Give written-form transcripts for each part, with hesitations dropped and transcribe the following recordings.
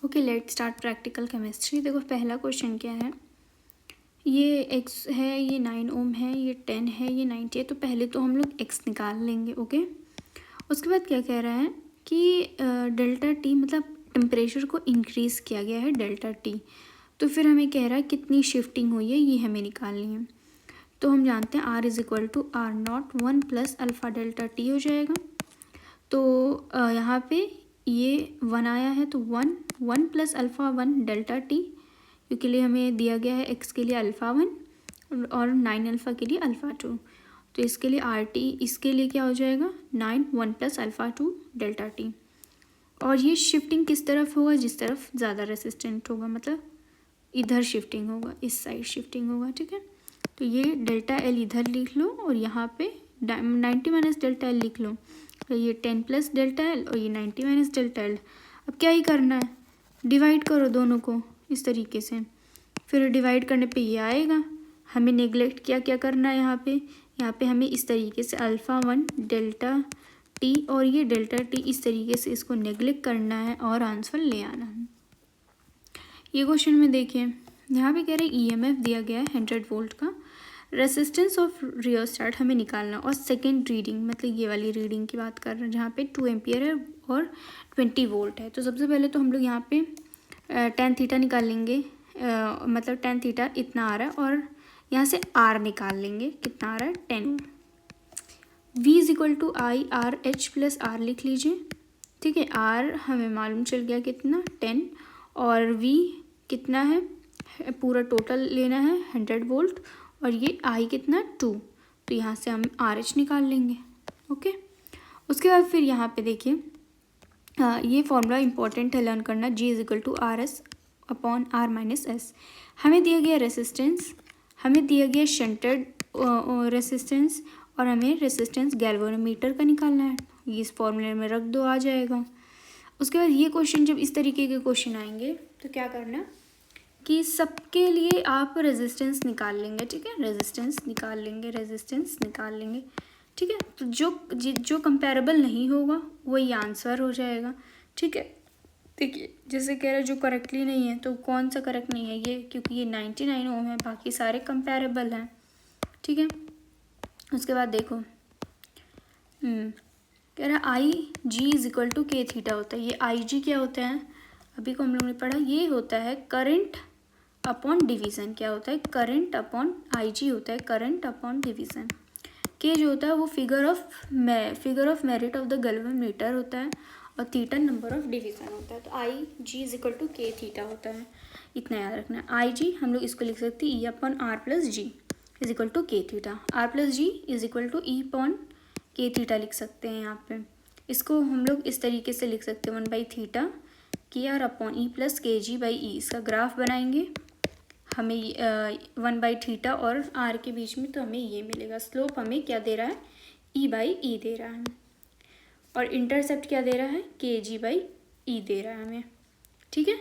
Okay, let start practical chemistry. देखो पहला question क्या है, ये x है, ये 9 ओम है, ये 10 है, ये 90 है। तो पहले तो हम लोग x निकाल लेंगे। ओके, उसके बाद क्या कह रहा है कि डेल्टा टी मतलब टेम्परेचर को इंक्रीज़ किया गया है डेल्टा टी। तो फिर हमें कह रहा है कितनी शिफ्टिंग हुई है, ये हमें निकालनी है। तो हम जानते हैं R is equal to R0 1 plus alpha delta T हो जाएगा। तो यहाँ पे ये 1 आया है, तो 1 प्लस अल्फ़ा 1 डेल्टा टी, क्योंकि लिए हमें दिया गया है x के लिए अल्फ़ा 1 और 9 अल्फ़ा के लिए अल्फ़ा 2। तो इसके लिए आर टी, इसके लिए क्या हो जाएगा 9 1 प्लस अल्फ़ा 2 डेल्टा टी। और ये शिफ्टिंग किस तरफ होगा, जिस तरफ ज़्यादा रेसिस्टेंट होगा, मतलब इधर शिफ्टिंग होगा, इस साइड शिफ्टिंग होगा। ठीक है, तो ये डेल्टा एल इधर लिख लो और यहाँ पे 90 माइनस डेल्टा एल लिख लो। तो ये 10 प्लस डेल्टा एल और ये 90 माइनस डेल्टा एल। अब क्या ही करना है, डिवाइड करो दोनों को इस तरीके से, फिर डिवाइड करने पे ये आएगा। हमें नेगलेक्ट क्या करना है, यहाँ पे हमें इस तरीके से अल्फ़ा 1 डेल्टा टी और ये डेल्टा टी इस तरीके से इसको नेगलेक्ट करना है और आंसर ले आना है। ये क्वेश्चन में देखिए, यहाँ पे कह रहे हैं ईएमएफ दिया गया है 100 वोल्ट का, रेसिस्टेंस ऑफ रियोस्टेट हमें निकालना, और सेकेंड रीडिंग मतलब ये वाली रीडिंग की बात कर रहे हैं जहाँ पे 2 एम्पियर है और 20 वोल्ट है। तो सबसे पहले तो हम लोग यहाँ पे tan थीटा निकाल लेंगे, मतलब tan थीटा इतना आ रहा है, और यहाँ से r निकाल लेंगे, कितना आ रहा है 10। v is equal to I R H plus R लिख लीजिए। ठीक है, r हमें मालूम चल गया कितना 10, और v कितना है, पूरा टोटल लेना है 100 वोल्ट, और ये I कितना 2। तो यहाँ से हम RH निकाल लेंगे। ओके, उसके बाद फिर यहाँ पे देखिए, ये फॉर्मूला इंपॉर्टेंट है लर्न करना, G is equal to R S upon R minus S. हमें दिया गया रेसिस्टेंस, हमें दिया गया शंटेड रेसिस्टेंस, और हमें रेसिस्टेंस गैल्वेनोमीटर का निकालना है। ये इस फॉर्मूले में रख दो, आ जाएगा। उसके बाद ये क्वेश्चन, जब इस तरीके के क्वेश्चन आएंगे तो क्या करना कि सबके लिए आप रेजिस्टेंस निकाल लेंगे। ठीक है, रेजिस्टेंस निकाल लेंगे। ठीक है, तो जो कंपेरेबल नहीं होगा वही आंसर हो जाएगा। ठीक है, देखिए जैसे कह रहे हैं जो करेक्टली नहीं है, तो कौन सा करेक्ट नहीं है ये, क्योंकि ये 99 ओम है, बाकी सारे कंपेरेबल हैं। ठीक है, उसके बाद देखो कह रहा है आई जी is equal to K theta होता है। ये आई जी क्या होता है, अभी को हम लोगों ने पढ़ा, ये होता है करंट अपॉन डिवीज़न। क्या होता है, करंट अपॉन आई जी होता है करंट अपॉन डिवीज़न। के जो होता है वो figure of merit of the galvanometer होता है, और थीटा नंबर ऑफ डिवीज़न होता है। तो आई जी is equal to K theta होता है, इतना याद रखना है। आई जी हम लोग इसको लिख सकते हैं E upon R plus G is equal to K theta. R plus G is equal to E upon K theta लिख सकते हैं। यहाँ पे इसको हम लोग इस तरीके से लिख सकते हैं 1 बाई थीटा के आर अपॉन ई प्लस के जी बाई ई। इसका ग्राफ बनाएंगे, हमें 1 बाई थीटा और आर के बीच में, तो हमें ये मिलेगा। स्लोप हमें क्या दे रहा है, ई बाई ई दे रहा है, और इंटरसेप्ट क्या दे रहा है, के जी बाई ई दे रहा है हमें। ठीक है,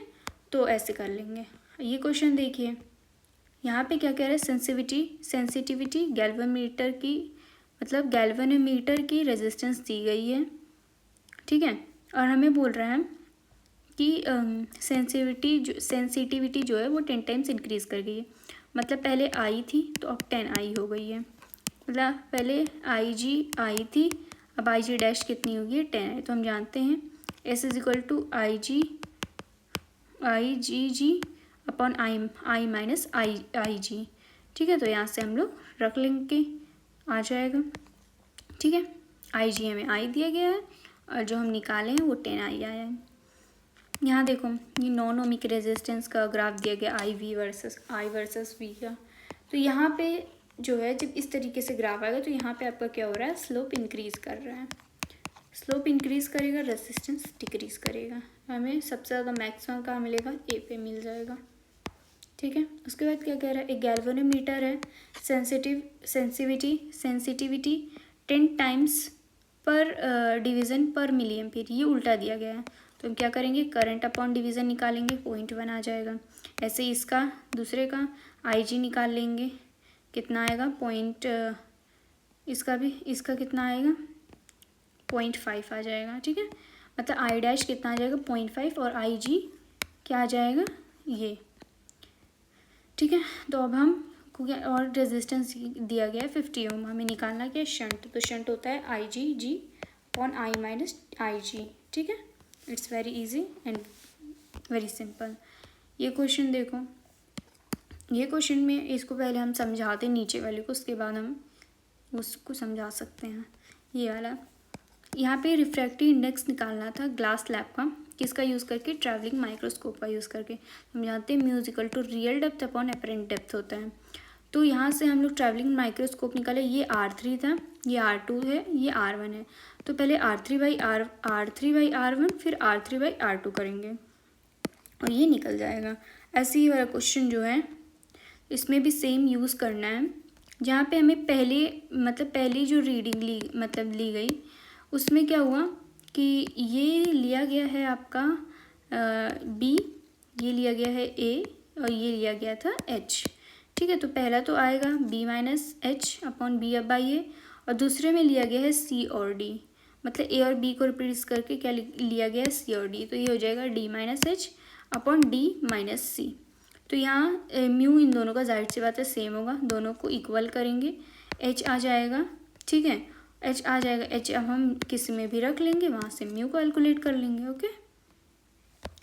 तो ऐसे कर लेंगे। ये क्वेश्चन देखिए, यहाँ पे क्या कह रहा है, सेंसिटिविटी गैल्वेनोमीटर की, मतलब गैल्वेनोमीटर की रेजिस्टेंस दी गई है। ठीक है, और हमें बोल रहा है कि सेंसिटिविटी जो है वो 10 टाइम्स इंक्रीज़ कर गई है। मतलब पहले आई थी तो अब 10 आई हो गई है, मतलब पहले आई जी आई थी, अब आई जी डैश कितनी होगी, 10 है। तो हम जानते हैं S is equal to I G upon I minus I G. ठीक है, तो यहाँ से हम लोग रख लेंगे, आ जाएगा। ठीक है, आई जी हमें आई दिया गया है, और जो हम निकाले हैं वो 10 आई आया है। यहाँ देखो, ये नॉन ओमिक रेजिस्टेंस का ग्राफ दिया गया आई वर्सेस वी का। तो यहाँ पे जो है, जब इस तरीके से ग्राफ आएगा तो यहाँ पे आपका क्या हो रहा है, स्लोप इंक्रीज़ कर रहा है। स्लोप इंक्रीज़ करेगा, रेजिस्टेंस डिक्रीज़ करेगा। हमें सबसे ज़्यादा मैक्सिमम कहाँ मिलेगा, ए पे मिल जाएगा। ठीक है, उसके बाद क्या कह रहा है, एक गैल्वेनोमीटर है, सेंसिटिविटी 10 टाइम्स पर डिवीज़न पर मिली एम्पीयर, ये उल्टा दिया गया है। तो हम क्या करेंगे, करंट अपॉन डिवीज़न निकालेंगे, 0.1 आ जाएगा। ऐसे इसका दूसरे का आई जी निकाल लेंगे, कितना आएगा, इसका कितना आएगा, 0.5 आ जाएगा। ठीक है, मतलब आई डैश कितना आ जाएगा, 0.5, और आई जी क्या आ जाएगा ये, ठीक है। तो अब हम को क्या और रेजिस्टेंस दिया गया है 50 ओम, हमें निकालना क्या है शंट, तो शंट होता है आई जी जी upon I minus I G, ठीक है। It's very easy and very simple. ये क्वेश्चन देखो, ये क्वेश्चन में इसको पहले हम समझाते नीचे वाले को, उसके बाद हम उसको समझा सकते हैं। ये वाला यहाँ पे रिफ्रैक्टिव इंडेक्स निकालना था ग्लास स्लैब का, किसका यूज़ करके, ट्रैवलिंग माइक्रोस्कोप का यूज़ करके। हम जानते हैं mu equal to real depth upon apparent depth होता है। तो यहाँ से हम लोग ट्रैवलिंग माइक्रोस्कोप निकाले, ये R3 था, ये R2 है, ये R1 है। तो पहले R3/R1 फिर R3/R2 करेंगे और ये निकल जाएगा। ऐसे ही वाला क्वेश्चन जो है इसमें भी सेम यूज़ करना है, जहाँ पे हमें पहले जो रीडिंग ली गई उसमें क्या हुआ कि ये लिया गया है आपका B, ये लिया गया है A और ये लिया गया था H, ठीक है। तो पहला तो आएगा B minus H upon B अब बाई ए, और दूसरे में लिया गया है C और D, मतलब A और B को रिप्लेस करके क्या लिया गया है C और D, तो ये हो जाएगा D minus H upon D minus C। तो यहाँ म्यू इन दोनों का जाहिर सी बात है सेम होगा, दोनों को इक्वल करेंगे, H आ जाएगा, ठीक है। H आ जाएगा, H अब हम किसी में भी रख लेंगे, वहाँ से म्यू कैलकुलेट कर लेंगे, ओके।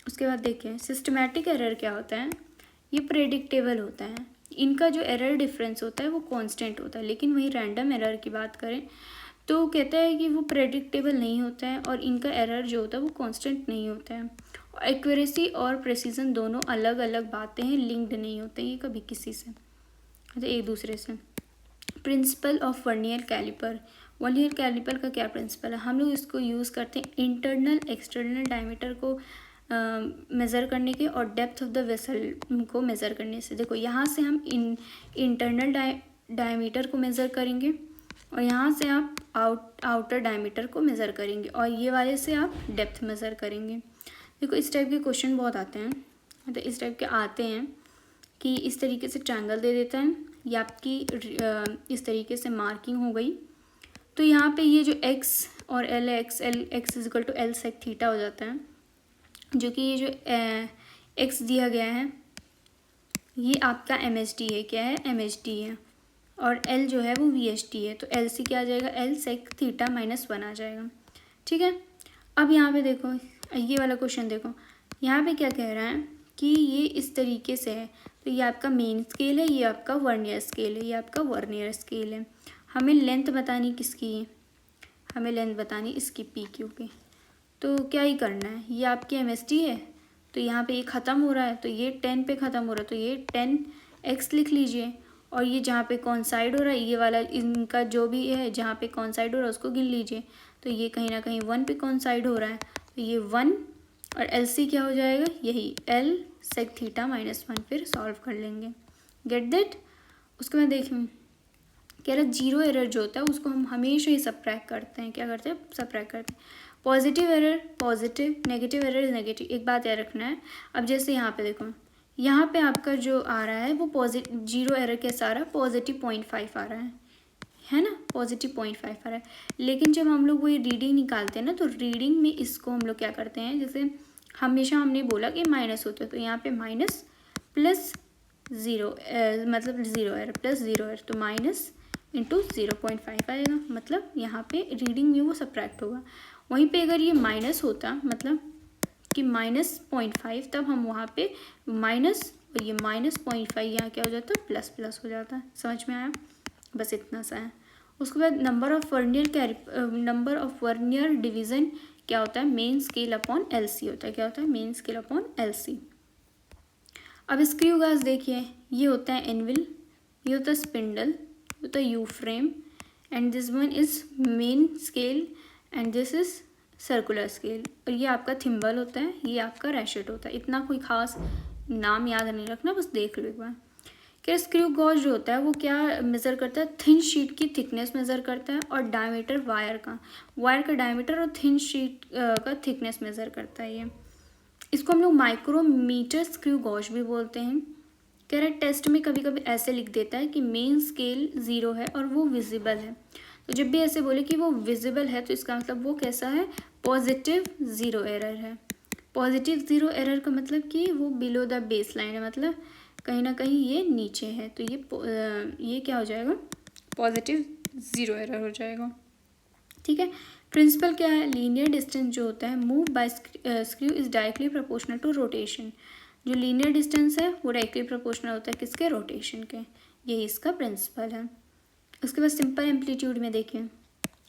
उसके बाद देखिए सिस्टमैटिक एरर क्या होता है, ये प्रेडिक्टेबल होता है, इनका जो एरर डिफरेंस होता है वो कांस्टेंट होता है। लेकिन वही रैंडम एरर की बात करें तो कहता है कि वो प्रेडिक्टेबल नहीं होता है और इनका एरर जो होता है वो कांस्टेंट नहीं होता है। एक्यूरेसी और प्रेसिजन दोनों अलग अलग बातें हैं, लिंक्ड नहीं होते ये कभी किसी से, मतलब एक दूसरे से। Principle of vernier caliper, vernier caliper का क्या प्रिंसिपल है, हम लोग इसको यूज़ करते हैं इंटरनल एक्सटर्नल डायमीटर को मेज़र करने के और डेप्थ ऑफ द वेसल को मेज़र करने से। देखो यहाँ से हम इंटरनल डायमीटर को मेज़र करेंगे और यहाँ से आप आउटर डायमीटर को मेज़र करेंगे और ये वाले से आप डेप्थ मेज़र करेंगे। देखो इस टाइप के क्वेश्चन बहुत आते हैं, मतलब इस टाइप के आते हैं कि इस तरीके से ट्रायंगल दे देता है, ये आपकी इस तरीके से मार्किंग हो गई। तो यहाँ पे ये जो x और l है, x is equal to l sec theta हो जाता है, जो कि ये जो x दिया गया है ये आपका MHD है, क्या है MHD है, और l जो है वो VHD है। तो LC क्या आ जाएगा, l सेक थीटा माइनस 1 आ जाएगा, ठीक है। अब यहाँ पे देखो ये वाला क्वेश्चन देखो, यहाँ पे क्या कह रहा है कि ये इस तरीके से है, तो ये आपका मेन स्केल है, ये आपका वर्नियर स्केल है, ये आपका वर्नियर स्केल है। हमें लेंथ बतानी किसकी है, हमें लेंथ बतानी इसकी PQ की। तो क्या ही करना है, ये आपकी MHD है, तो यहाँ पे ये ख़त्म हो रहा है, तो ये 10 पे ख़त्म हो रहा है, तो ये 10x लिख लीजिए। और ये जहाँ पे कॉन्साइड हो रहा है ये वाला, इनका जो भी है जहाँ पे कॉन्साइड हो रहा है उसको गिन लीजिए। तो ये कहीं ना कहीं 1 पे कॉन्साइड हो रहा है, तो ये 1 और LC क्या हो जाएगा, यही l सेक थीटा माइनस 1। फिर सॉल्व कर लेंगे, गेट दैट। उसके बाद देखें कह रहा है जीरो एरर जो होता है उसको हम हमेशा ही सबट्रैक्ट करते हैं, क्या करते हैं, सबट्रैक्ट करते हैं। Positive error positive, negative error negative, एक बात याद रखना है। अब जैसे यहाँ पे देखो, यहाँ पे आपका जो आ रहा है वो जीरो एरर कैसा आ रहा है, पॉजिटिव 0.5 आ रहा है ना, पॉजिटिव 0.5 आ रहा है। लेकिन जब हम लोग वो ये रीडिंग निकालते हैं ना, तो रीडिंग में इसको हम लोग क्या करते हैं, जैसे हमेशा हमने बोला कि माइनस होता है, तो यहाँ पे माइनस प्लस ज़ीरो, मतलब zero error plus zero error, तो माइनस इंटू 0.5 आएगा, मतलब यहाँ पे रीडिंग में वो सबट्रैक्ट होगा। वहीं पे अगर ये माइनस होता, मतलब कि -0.5, तब हम वहाँ पे माइनस और ये -0.5 यहाँ क्या हो जाता है, प्लस प्लस हो जाता है। समझ में आया, बस इतना सा है। उसके बाद नंबर ऑफ वर्नियर डिवीज़न क्या होता है, मेन स्केल अपॉन LC होता है, क्या होता है, मेन स्केल अपॉन LC। अब स्क्रू गाज देखिए, ये होता है एनविल, ये होता है स्पिंडल, ये होता है you frame, and this one is main scale and this is circular scale, और ये आपका थिम्बल होता है, ये आपका रैशेट होता है। इतना कोई खास नाम याद नहीं रखना, बस देख लो एक बार। क्या स्क्रू गॉज जो होता है वो क्या मेज़र करता है, थिन शीट की थिकनेस मेज़र करता है, और डायमीटर वायर का डायमीटर और थिन शीट का थिकनेस मेज़र करता है। ये इसको हम लोग माइक्रोमीटर स्क्रू गॉज भी बोलते हैं। कह रहा है टेस्ट में कभी कभी ऐसे लिख देता है कि मेन स्केल 0 है और वो विजिबल है, तो जब भी ऐसे बोले कि वो विजिबल है तो इसका मतलब वो कैसा है, पॉजिटिव ज़ीरो एरर है। पॉजिटिव ज़ीरो एरर का मतलब कि वो बिलो द बेस लाइन है, मतलब कहीं ना कहीं ये नीचे है, तो ये क्या हो जाएगा, पॉजिटिव ज़ीरो एरर हो जाएगा। ठीक है। प्रिंसिपल क्या है, लीनियर डिस्टेंस जो होता है move by screw is directly proportional to rotation. जो लीनियर डिस्टेंस है वो डायरेक्टली प्रोपोर्शनल होता है किसके, रोटेशन के। यही इसका प्रिंसिपल है। उसके बाद सिंपल एम्पलीट्यूड में देखिए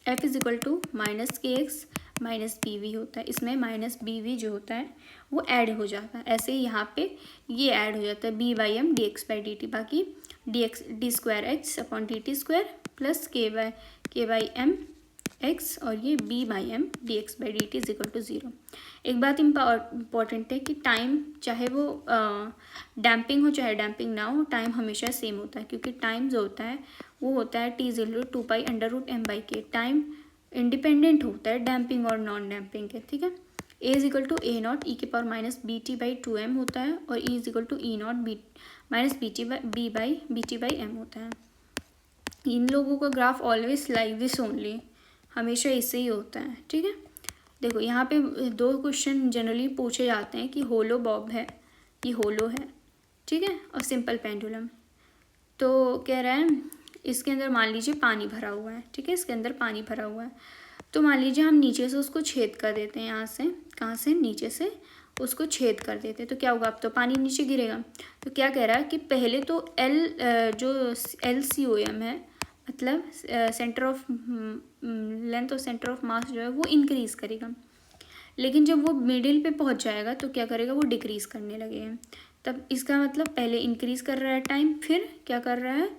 F is equal to minus K X minus B V होता है। इसमें माइनस बी वी जो होता है वो ऐड हो जाता है, ऐसे ही यहाँ पे ये ऐड हो जाता है B by M D X by D T, बाकी D square X upon D T square plus K by M X और ये B by M D X by D T is equal to zero. एक बात important है कि time चाहे वो damping हो चाहे डैम्पिंग ना हो, टाइम हमेशा सेम होता है, क्योंकि टाइम जो होता है वो होता है T is equal to 2 pi under root M by K. Time independent होता है डैम्पिंग और नॉन डैम्पिंग के। ठीक है। A is equal to A not E के power minus B T by 2m होता है, और E is equal to E not B minus B T by M होता है। इन लोगों का graph always like this only, हमेशा इससे ही होता है। ठीक है। देखो यहाँ पे दो क्वेश्चन जनरली पूछे जाते हैं कि होलो बॉब है, ये होलो है, ठीक है, और सिंपल पेंडुलम। तो कह रहा है इसके अंदर मान लीजिए पानी भरा हुआ है, ठीक है, इसके अंदर पानी भरा हुआ है, तो मान लीजिए हम नीचे से उसको छेद कर देते हैं, यहाँ से, कहाँ से, नीचे से उसको छेद कर देते हैं, तो क्या होगा, अब तो पानी नीचे गिरेगा। तो क्या कह रहा है कि पहले तो जो LCOM है, मतलब सेंटर ऑफ लेंथ और सेंटर ऑफ मास जो है वो इंक्रीज़ करेगा, लेकिन जब वो मिडिल पे पहुंच जाएगा तो क्या करेगा, वो डिक्रीज़ करने लगेगा। तब इसका मतलब पहले इंक्रीज़ कर रहा है टाइम, फिर क्या कर रहा है,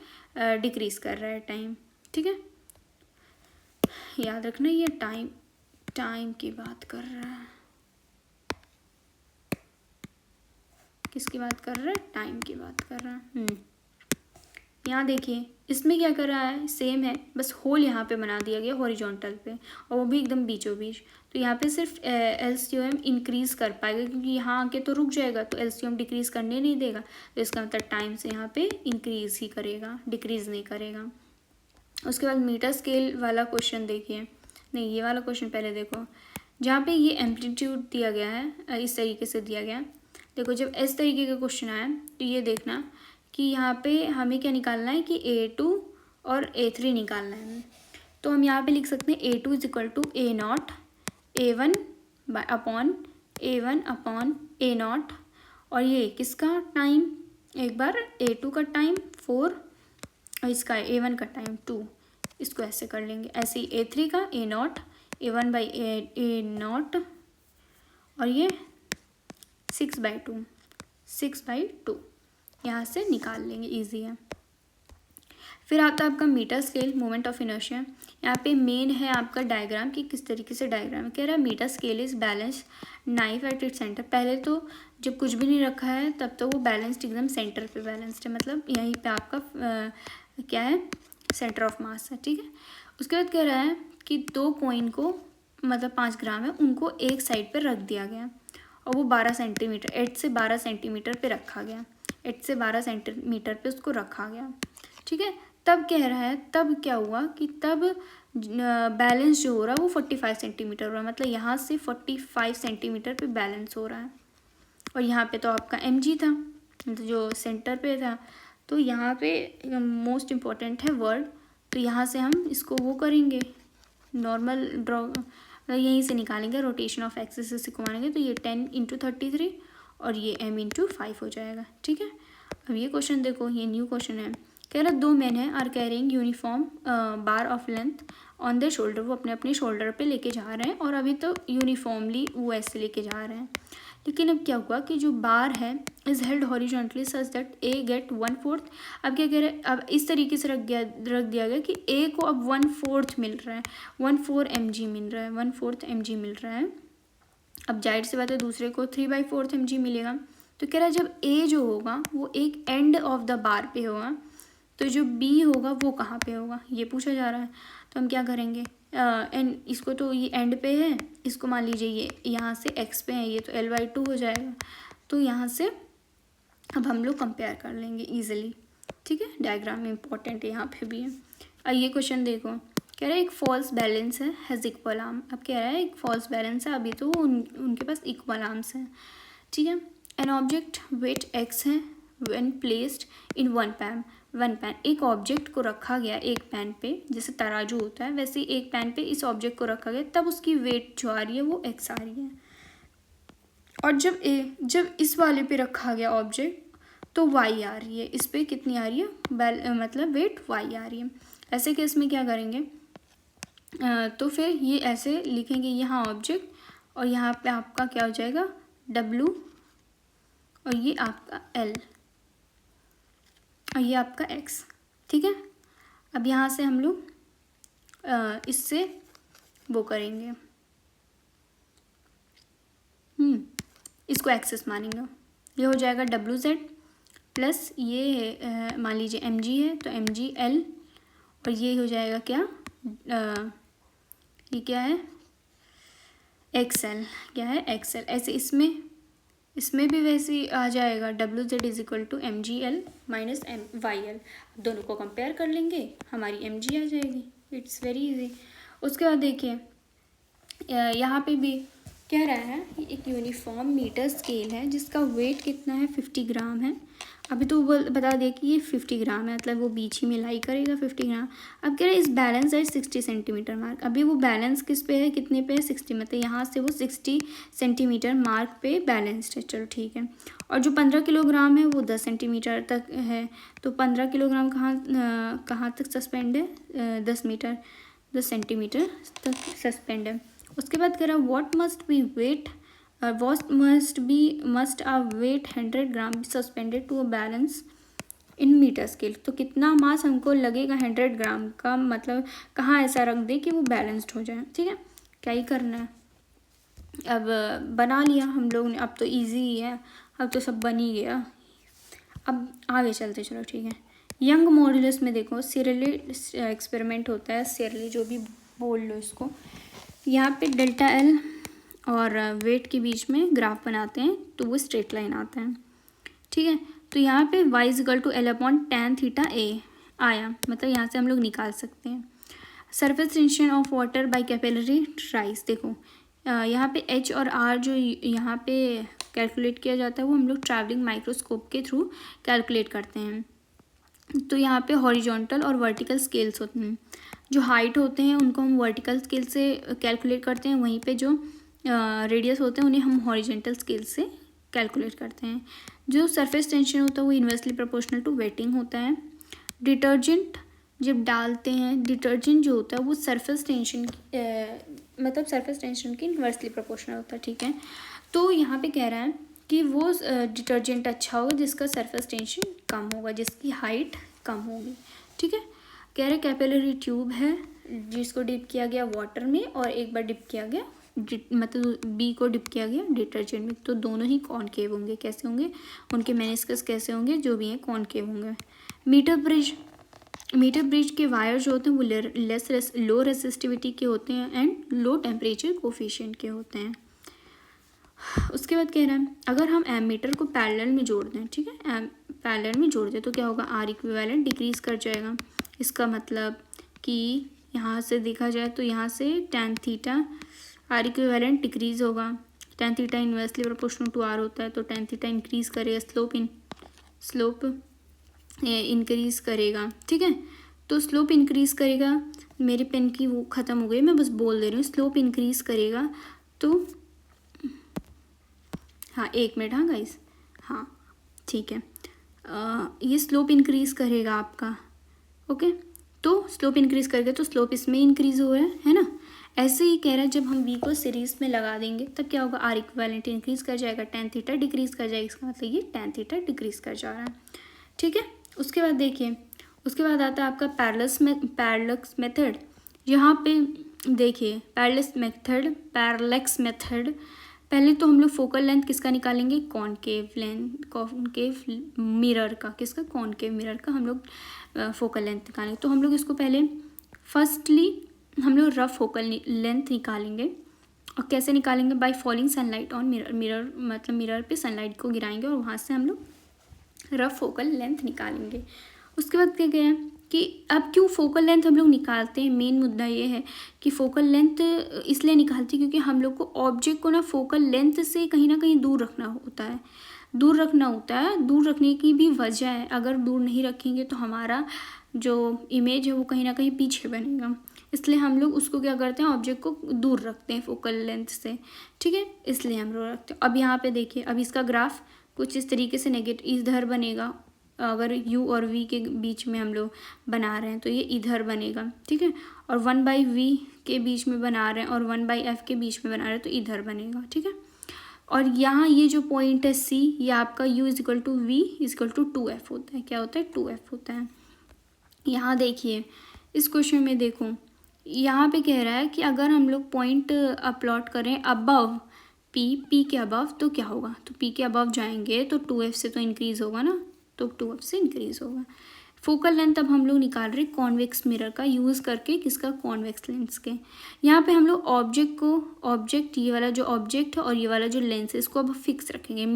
डिक्रीज़ कर रहा है टाइम। ठीक है, याद रखना ये टाइम की बात कर रहा है, किसकी बात कर रहा है, टाइम की बात कर रहा है। यहाँ देखिए इसमें क्या कर रहा है, सेम है, बस होल यहाँ पे बना दिया गया हॉरिजॉन्टल पे, और वो भी एकदम बीचों बीच। तो यहाँ पे सिर्फ LCOM इंक्रीज़ कर पाएगा, क्योंकि यहाँ आके तो रुक जाएगा, तो LCOM डिक्रीज़ करने नहीं देगा, तो इसका मतलब टाइम से यहाँ पे इंक्रीज़ ही करेगा, डिक्रीज़ नहीं करेगा। उसके बाद मीटर स्केल वाला क्वेश्चन देखिए, नहीं ये वाला क्वेश्चन पहले देखो, जहाँ पे ये एम्पलीट्यूड दिया गया है, इस तरीके से दिया गया। देखो जब इस तरीके का क्वेश्चन आया तो ये देखना कि यहाँ पे हमें क्या निकालना है कि A2 और A3 निकालना है। तो हम यहाँ पे लिख सकते हैं A2 is equal to A not A1 upon A not, और ये किसका टाइम, एक बार A2 का टाइम 4 और इसका A1 का टाइम 2, इसको ऐसे कर लेंगे। ऐसे ही A3 का A not A1 by A not, और ये 6/2 यहाँ से निकाल लेंगे, इजी है। फिर आता है आपका metre scale, moment of inertia. यहाँ पे मेन है आपका डायग्राम कि किस तरीके से डायग्राम है। कह रहा है metre scale is balance knife at it centre. पहले तो जब कुछ भी नहीं रखा है तब तो वो बैलेंस्ड एकदम सेंटर पे बैलेंस्ड है, मतलब यहीं पे आपका क्या है, सेंटर ऑफ मास है। ठीक है। उसके बाद कह रहा है कि 2 कॉइन को, मतलब 5 ग्राम है, उनको एक साइड पर रख दिया गया, और वो 12 सेंटीमीटर 8 से 12 सेंटीमीटर पे रखा गया, 8 से 12 सेंटीमीटर पे उसको रखा गया। ठीक है। तब कह रहा है, तब क्या हुआ कि तब बैलेंस जो हो रहा है वो 45 सेंटीमीटर हो रहा है, मतलब यहाँ से 45 सेंटीमीटर पे बैलेंस हो रहा है। और यहाँ पे तो आपका mg था, मतलब जो सेंटर पे था, तो यहाँ पे मोस्ट इम्पॉर्टेंट है वर्ड, तो यहाँ से हम इसको वो करेंगे, नॉर्मल ड्रॉ यहीं से निकालेंगे, रोटेशन ऑफ एक्सिस से घुमाएंगे, तो ये 10 × 33 और ये m × 5 हो जाएगा। ठीक है। अब ये क्वेश्चन देखो, ये न्यू क्वेश्चन है। कह रहा 2 मैन है are carrying uniform bar of length on the shoulder, वो अपने अपने शोल्डर पे लेके जा रहे हैं, और अभी तो यूनिफॉर्मली वो ऐसे लेके जा रहे हैं। लेकिन अब क्या हुआ कि जो बार है is held horizontally such that a get 1/4। अब क्या कह रहे हैं, अब इस तरीके से रख दिया गया कि ए को अब 1/4 मिल रहा है, 1/4 mg मिल रहा है, 1/4 mg मिल रहा है। अब जाहिर सी बात है दूसरे को 3/4 mg मिलेगा। तो कह रहा है जब ए जो होगा वो एक एंड ऑफ द बार पे होगा, तो जो बी होगा वो कहाँ पे होगा, ये पूछा जा रहा है। तो हम क्या करेंगे, एंड इसको तो ये एंड पे है, इसको मान लीजिए ये यहाँ से एक्स पे है, ये तो L/2 हो जाएगा। तो यहाँ से अब हम लोग कंपेयर कर लेंगे ईजिली। ठीक है, डायग्राम में इंपॉर्टेंट है, यहाँ पे भी है। अब ये क्वेश्चन देखो, कह रहा है एक फॉल्स बैलेंस है, हैज़ इक्वल आर्म। अब कह रहा है एक फॉल्स बैलेंस है, अभी तो उनके पास इक्वल आर्म्स हैं, ठीक है। एन ऑब्जेक्ट वेट एक्स है when placed in one pan, एक ऑब्जेक्ट को रखा गया एक पैन पे, जैसे तराजू होता है वैसे ही एक पैन पे इस ऑब्जेक्ट को रखा गया, तब उसकी वेट जो आ रही है वो एक्स आ रही है। और जब इस वाले पे रखा गया ऑब्जेक्ट तो वाई आ रही है, इस पे कितनी आ रही है, मतलब वेट वाई आ रही है। ऐसे केस में क्या करेंगे, तो फिर ये ऐसे लिखेंगे, यहाँ ऑब्जेक्ट और यहाँ पे आपका क्या हो जाएगा W और ये आपका L और ये आपका X, ठीक है। अब यहाँ से हम लोग इससे वो करेंगे, इसको एक्सेस मानेंगे। ये हो जाएगा WZ प्लस ये मान लीजिए MG है तो MGL और ये हो जाएगा क्या, ये क्या है XL, क्या है XL। ऐसे इसमें भी वैसे ही आ जाएगा WZ is equal to MGL minus YL। दोनों को कंपेयर कर लेंगे, हमारी MG आ जाएगी। It's very easy. उसके बाद देखिए यहाँ पे भी कह रहा है एक यूनिफॉर्म मीटर स्केल है जिसका वेट कितना है 50 ग्राम है। अभी तो वो बता दिया कि ये 50 ग्राम है, मतलब वो बीच ही में लाई करेगा 50 ग्राम। अब कह रहे हैं इस बैलेंस है 60 सेंटीमीटर मार्क। अभी वो बैलेंस किस पे है, कितने पे है 60, मतलब यहाँ से वो 60 सेंटीमीटर मार्क पे बैलेंस्ड है। चलो ठीक है। और जो 15 किलोग्राम है वो 10 सेंटीमीटर तक है, तो 15 किलोग्राम कहाँ तक सस्पेंड है, 10 सेंटीमीटर तक सस्पेंड है। उसके बाद कह रहा है what must a weight 100 gram suspended to a balance in metre scale. तो कितना मास हमको लगेगा 100 ग्राम का, मतलब कहाँ ऐसा रख दे कि वो बैलेंस्ड हो जाए, ठीक है। क्या ही करना है, अब बना लिया हम लोग ने, अब तो इजी ही है, अब तो सब बन ही गया। अब आगे चलते चलो, ठीक है। यंग मॉड्यूलस में देखो सिरली एक्सपेरिमेंट होता है, सिरली जो भी बोल लो इसको। यहाँ पे डेल्टा L और वेट के बीच में ग्राफ बनाते हैं तो वो स्ट्रेट लाइन आता है, ठीक है। तो यहाँ पे y equal to L/tan theta A आया, मतलब यहाँ से हम लोग निकाल सकते हैं। Surface tension of water bye capillary rise, देखो यहाँ पे H और R जो यहाँ पे कैलकुलेट किया जाता है वो हम लोग ट्रैवलिंग माइक्रोस्कोप के थ्रू कैलकुलेट करते हैं। तो यहाँ पे हॉरिजॉन्टल और वर्टिकल स्केल्स होते हैं। जो हाइट होते हैं उनको हम वर्टिकल स्केल से कैलकुलेट करते हैं, वहीं पे जो रेडियस होते हैं उन्हें हम हॉरिजॉन्टल स्केल से कैलकुलेट करते हैं। जो सरफेस टेंशन होता है वो इन्वर्सली प्रोपोर्शनल टू वेटिंग होता है। डिटर्जेंट जब डालते हैं, डिटर्जेंट जो होता है वो सरफेस टेंशन मतलब सरफेस टेंशन की इन्वर्सली प्रोपोर्शनल होता है, ठीक है। तो यहाँ पे कह रहा है कि वो डिटर्जेंट अच्छा होगा जिसका सरफेस टेंशन कम होगा, जिसकी हाइट कम होगी, ठीक है। कह रहे कैपिलरी ट्यूब है जिसको डिप किया गया वाटर में और एक बार डिप किया गया मतलब B को डिप किया गया डिटर्जेंट में, तो दोनों ही कॉनकेव होंगे। कैसे होंगे, उनके मेनिस्कस कैसे होंगे, जो भी हैं कॉनकेव होंगे। मीटर ब्रिज के वायर जो होते हैं वो लो रेसिस्टिविटी के होते हैं एंड लो टेम्परेचर कोफिशिएंट के होते हैं। उसके बाद कह रहा है अगर हम एमीटर को पैरेलल में जोड़ दें, ठीक है, पैरेलल में जोड़ दें तो क्या होगा, R इक्विवेलेंट डिक्रीज कर जाएगा। इसका मतलब कि यहाँ से देखा जाए तो यहाँ से tan theta R equivalent decrease होगा। tan theta inversely proportional to R होता है, तो tan थीटा इंक्रीज करेगा, स्लोप इंक्रीज करेगा, ठीक है। तो स्लोप इंक्रीज करेगा, मेरे पेन की वो ख़त्म हो गई, मैं बस बोल दे रही हूँ। स्लोप इंक्रीज करेगा तो हाँ 1 मिनट, हाँ गाइस, हाँ ठीक है। ये स्लोप इंक्रीज करेगा आपका, ओके। तो स्लोप इंक्रीज करेगा तो स्लोप इसमें इंक्रीज हो रहा है ना। ऐसे ही कह रहा है जब हम V को सीरीज में लगा देंगे तब क्या होगा, R इक्विवेलेंट इंक्रीज कर जाएगा, tan थीटा डिक्रीज कर जाएगा, इसका मतलब ये tan थीटा डिक्रीज कर जा रहा है, ठीक है। उसके बाद देखिए, उसके बाद आता है आपका पैरेलक्स मेथड। यहाँ पे देखिए पैरेलक्स मेथड, पहले तो हम लोग फोकल लेंथ किसका निकालेंगे, कॉनकेव मिरर का, किसका, कॉनकेव मिरर का हम लोग फोकल लेंथ निकालेंगे। तो हम लोग इसको पहले फर्स्टली हम लोग रफ फोकल लेंथ निकालेंगे। और कैसे निकालेंगे, by falling sunlight on mirror मतलब मिरर पे सनलाइट को गिराएंगे और वहाँ से हम लोग रफ फोकल लेंथ निकालेंगे। उसके बाद क्या गया कि अब क्यों फोकल लेंथ हम लोग निकालते हैं, मेन मुद्दा ये है कि फोकल लेंथ इसलिए निकालते हैं क्योंकि हम लोग को ऑब्जेक्ट को ना फोकल लेंथ से कहीं ना कहीं दूर रखना होता है। दूर रखने की भी वजह है, अगर दूर नहीं रखेंगे तो हमारा जो इमेज है वो कहीं ना कहीं पीछे बनेगा, इसलिए हम लोग उसको क्या करते हैं, ऑब्जेक्ट को दूर रखते हैं फोकल लेंथ से, ठीक है, इसलिए हम लोग रखते हैं। अब यहाँ पे देखिए, अब इसका ग्राफ कुछ इस तरीके से नेगेटिव इधर बनेगा, अगर u और v के बीच में हम लोग बना रहे हैं तो ये इधर बनेगा, ठीक है, और 1/v के बीच में बना रहे हैं और 1/f के बीच में बना रहे हैं तो इधर बनेगा, ठीक है। और यहाँ ये जो पॉइंट है c, ये आपका u = v = 2f होता है। क्या होता है? 2f होता है। यहाँ देखिए इस क्वेश्चन में देखो, यहाँ पे कह रहा है कि अगर हम लोग पॉइंट अपलॉट करें अबव p के अबव तो क्या होगा, तो p के अबव जाएंगे तो 2f से तो इंक्रीज़ होगा ना, तो 2f से इंक्रीज़ होगा। फोकल लेंथ अब हम लोग निकाल रहे कॉन्वेक्स मिरर का यूज़ करके, किसका? कॉन्वेक्स लेंस के। यहाँ पे हम लोग ऑब्जेक्ट ये वाला जो ऑब्जेक्ट है और ये वाला जो लेंस है इसको अब फिक्स रखेंगे।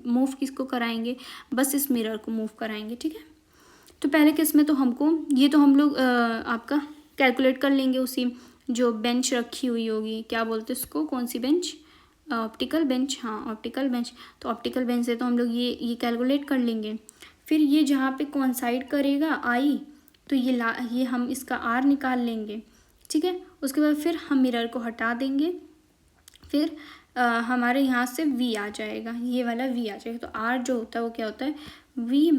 मूव किसको कराएंगे? बस इस मिरर को मूव कराएंगे, ठीक है। तो पहले केस में तो हमको ये तो हम लोग आपका कैलकुलेट कर लेंगे, उसी जो बेंच रखी हुई होगी, क्या बोलते हैं उसको, कौन सी बेंच? ऑप्टिकल बेंच, हाँ ऑप्टिकल बेंच। तो ऑप्टिकल बेंच से तो हम लोग ये कैलकुलेट कर लेंगे। फिर ये जहाँ पे कॉन्साइड करेगा आई, तो ये हम इसका आर निकाल लेंगे, ठीक है। उसके बाद फिर हम मिरर को हटा देंगे, फिर हमारे यहाँ से v आ जाएगा, ये वाला v आ जाएगा। तो r जो होता है वो क्या होता है? v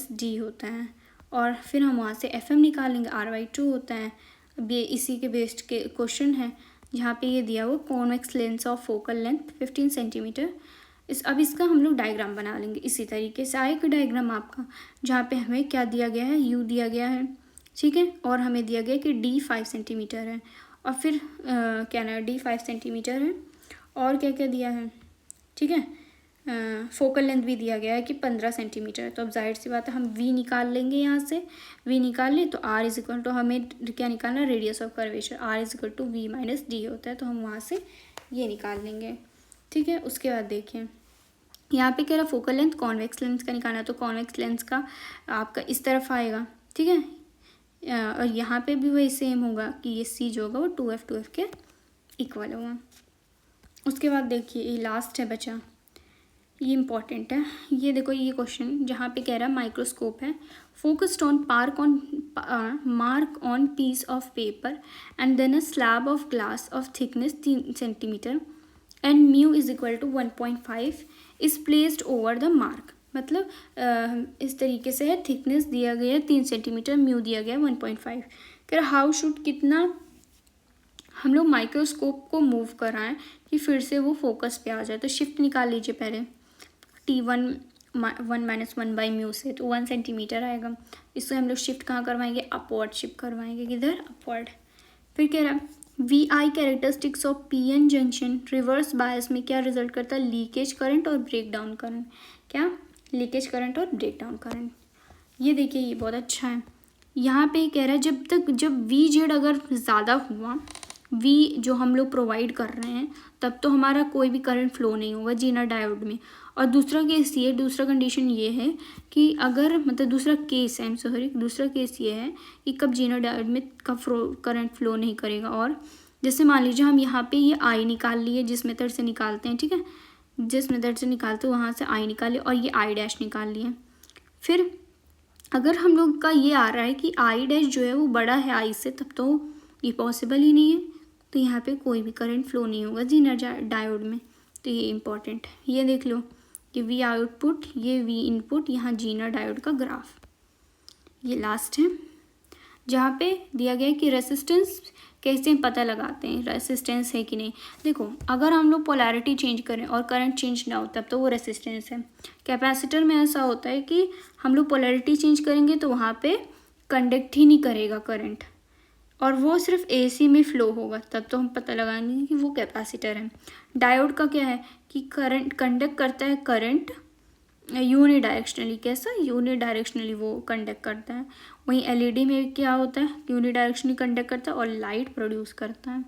- d होता है। और फिर हम वहाँ से fm निकालेंगे, r/2 होता है। अब ये इसी के बेस्ड के क्वेश्चन है, जहाँ पे ये दिया हुआ convex lens of focal length 15 centimetre. अब इसका हम लोग डायग्राम बना लेंगे। इसी तरीके से आएगा डायग्राम आपका, जहाँ पे हमें क्या दिया गया है? u दिया गया है, ठीक है, और हमें दिया गया कि d 5 सेंटीमीटर है, और फिर क्या ना d 5 सेंटीमीटर है, और क्या क्या दिया है, ठीक है, फोकल लेंथ भी दिया गया है कि 15 सेंटीमीटर है। तो अब जाहिर सी बात है हम v निकाल लेंगे, यहाँ से v निकाल लें तो r = हमें क्या निकालना? Radius of curvature, r = v - d होता है, तो हम वहाँ से ये निकाल लेंगे, ठीक है। उसके बाद देखिए यहाँ पे कह रहा फोकल लेंथ कॉन्वेक्स लेंस का निकालना, तो कॉन्वेक्स लेंस का आपका इस तरफ आएगा, ठीक है, और यहाँ पे भी वही सेम होगा कि ये c जो होगा वो 2f के इक्वल होगा। उसके बाद देखिए ये लास्ट है बचा, ये इम्पॉर्टेंट है। ये देखो ये क्वेश्चन जहाँ पे कह रहा है माइक्रोस्कोप है, focused on mark on piece of paper and then a slab of glass of thickness 3 centimetre and mu = 1.5 is placed over the mark. मतलब इस तरीके से है, थिकनेस दिया गया है 3 सेंटीमीटर, म्यू दिया गया है 1.5। कह रहा हाउ शुड, कितना हम लोग माइक्रोस्कोप को मूव कराएं कि फिर से वो फोकस पे आ जाए। तो शिफ्ट निकाल लीजिए पहले, T1 - 1/μ से, तो 1 सेंटीमीटर आएगा। इससे हम लोग शिफ्ट कहाँ करवाएंगे? अपवर्ड शिफ्ट करवाएंगे, किधर? अपवर्ड। फिर कह रहा है VI characteristics of PN junction reverse bias में क्या रिजल्ट करता है? लीकेज करंट और ब्रेक डाउन करंट। क्या? लीकेज करंट और ब्रेक डाउन करंट। ये देखिए ये बहुत अच्छा है। यहाँ पे कह रहा है जब VZ अगर ज़्यादा हुआ, V जो हम लोग प्रोवाइड कर रहे हैं, तब तो हमारा कोई भी करंट फ्लो नहीं होगा जीना डायोड में। और दूसरा केस ये, दूसरा कंडीशन ये है कि अगर मतलब दूसरा केस ये है कि कब जीना डायोड में कब करंट फ्लो नहीं करेगा। और जैसे मान लीजिए हम यहाँ पे ये I निकाल लिए, जिस मेथड से निकालते हैं, ठीक है, जिस मेथड से निकालते हैं वहाँ से I निकाले और ये I' निकाल लिए। फिर अगर हम लोग का ये आ रहा है कि I' जो है वो बड़ा है I से, तब तो ये पॉसिबल ही नहीं है, तो यहाँ पे कोई भी करंट फ्लो नहीं होगा जीनर डायोड में। तो ये इम्पॉर्टेंट है, ये देख लो, ये V आउटपुट, ये V इनपुट, यहाँ जीनर डायोड का ग्राफ। ये लास्ट है जहाँ पे दिया गया है कि रेसिस्टेंस कैसे पता लगाते हैं, रेसिस्टेंस है कि नहीं। देखो अगर हम लोग पोलैरिटी चेंज करें और करंट चेंज ना हो तब तो वो रेसिस्टेंस है। कैपेसिटर में ऐसा होता है कि हम लोग पोलैरिटी चेंज करेंगे तो वहाँ पे कंडक्ट ही नहीं करेगा करंट, और वो सिर्फ AC में फ्लो होगा, तब तो हम पता लगाएंगे कि वो कैपेसिटर है। डायोड का क्या है कि करंट कंडक्ट करता है, करंट यूनिडायरेक्शनली। कैसा? यूनिडायरेक्शनली वो कंडक्ट करता है। वहीं LED में क्या होता है? यूनिडायरेक्शनली कंडक्ट करता है और लाइट प्रोड्यूस करता है।